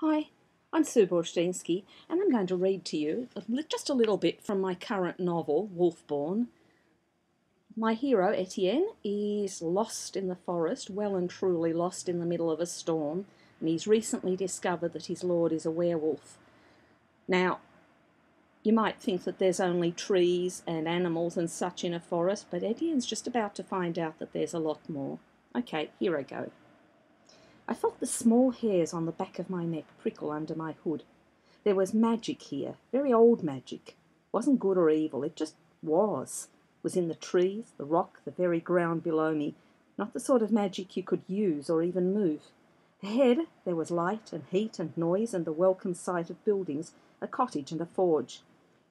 Hi, I'm Sue Bursztynski, and I'm going to read to you just a little bit from my current novel, Wolfborn. My hero, Etienne, is lost in the forest, well and truly lost in the middle of a storm, and he's recently discovered that his lord is a werewolf. Now, you might think that there's only trees and animals and such in a forest, but Etienne's just about to find out that there's a lot more. Okay, here I go. I felt the small hairs on the back of my neck prickle under my hood. There was magic here, very old magic. Wasn't good or evil, it just was. Was in the trees, the rock, the very ground below me. Not the sort of magic you could use or even move. Ahead there was light and heat and noise and the welcome sight of buildings, a cottage and a forge.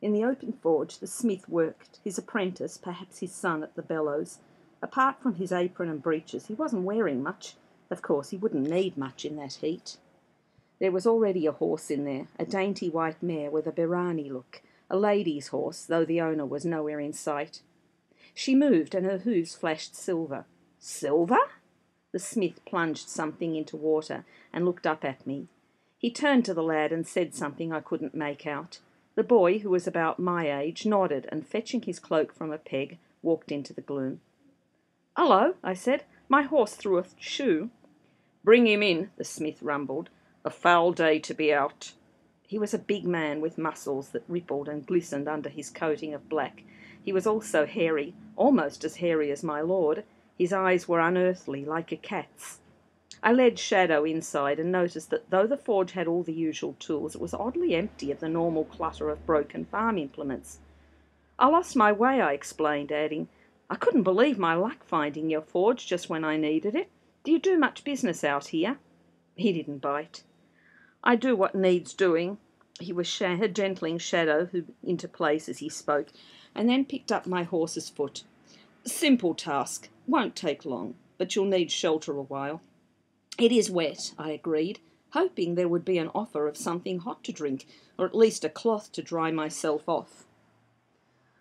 In the open forge the smith worked, his apprentice, perhaps his son, at the bellows. Apart from his apron and breeches, he wasn't wearing much. Of course, he wouldn't need much in that heat. There was already a horse in there, a dainty white mare with a Birani look, a lady's horse, though the owner was nowhere in sight. She moved, and her hooves flashed silver. Silver? The smith plunged something into water and looked up at me. He turned to the lad and said something I couldn't make out. The boy, who was about my age, nodded and, fetching his cloak from a peg, walked into the gloom. "Hullo," I said. "My horse threw a shoe." "Bring him in," the smith rumbled. "A foul day to be out." He was a big man with muscles that rippled and glistened under his coating of black. He was also hairy, almost as hairy as my lord. His eyes were unearthly, like a cat's. I led Shadow inside and noticed that though the forge had all the usual tools, it was oddly empty of the normal clutter of broken farm implements. "I lost my way," I explained, adding, "I couldn't believe my luck finding your forge just when I needed it. Do you do much business out here?" He didn't bite. "I do what needs doing." He was gentling Shadow into place as he spoke, and then picked up my horse's foot. "Simple task. Won't take long, but you'll need shelter a while." "It is wet," I agreed, hoping there would be an offer of something hot to drink, or at least a cloth to dry myself off.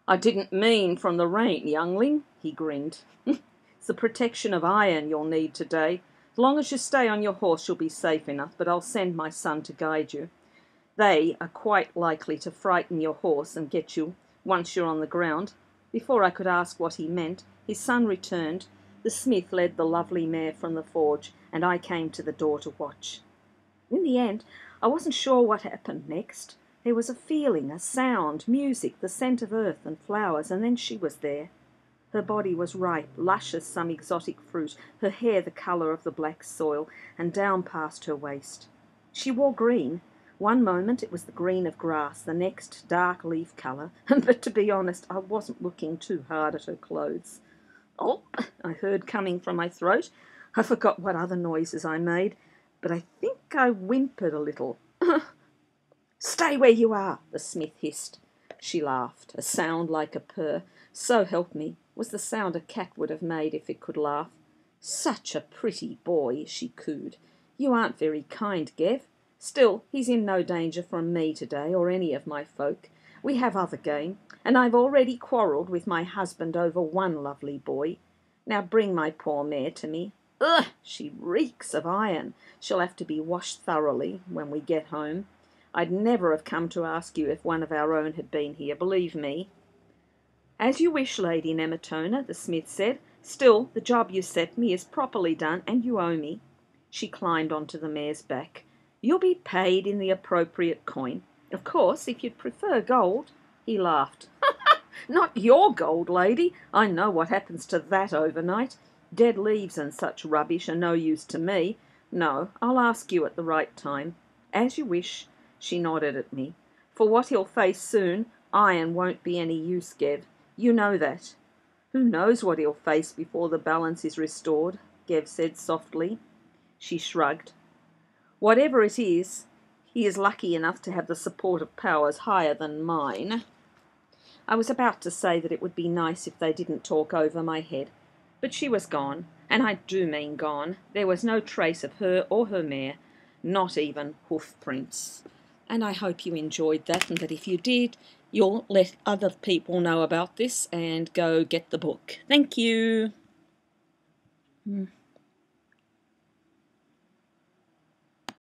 "I didn't mean from the rain, youngling," he grinned. "It's the protection of iron you'll need today. As long as you stay on your horse you'll be safe enough, but I'll send my son to guide you. They are quite likely to frighten your horse and get you once you're on the ground." Before I could ask what he meant, his son returned. The smith led the lovely mare from the forge, and I came to the door to watch. In the end, I wasn't sure what happened next. There was a feeling, a sound, music, the scent of earth and flowers, and then she was there. Her body was ripe, lush as some exotic fruit, her hair the colour of the black soil, and down past her waist. She wore green. One moment it was the green of grass, the next dark leaf colour, but to be honest, I wasn't looking too hard at her clothes. "Oh," I heard coming from my throat. I forgot what other noises I made, but I think I whimpered a little. "Stay where you are," the smith hissed. She laughed, a sound like a purr. So help me, was the sound a cat would have made if it could laugh. "Such a pretty boy," she cooed. "You aren't very kind, Gev. Still, he's in no danger from me today, or any of my folk. We have other game, and I've already quarrelled with my husband over one lovely boy. Now bring my poor mare to me. Ugh, she reeks of iron. She'll have to be washed thoroughly when we get home. I'd never have come to ask you if one of our own had been here, believe me." "As you wish, Lady Nematona," the smith said. "Still, the job you set me is properly done, and you owe me." She climbed onto the mare's back. "You'll be paid in the appropriate coin. Of course, if you'd prefer gold—" He laughed. "Not your gold, lady. I know what happens to that overnight. Dead leaves and such rubbish are no use to me. No, I'll ask you at the right time." "As you wish." She nodded at me. "For what he'll face soon, iron won't be any use, Gev. You know that." "Who knows what he'll face before the balance is restored?" Gev said softly. She shrugged. "Whatever it is, he is lucky enough to have the support of powers higher than mine." I was about to say that it would be nice if they didn't talk over my head, but she was gone, and I do mean gone. There was no trace of her or her mare, not even hoof prints. And I hope you enjoyed that, and that if you did, you'll let other people know about this and go get the book. Thank you.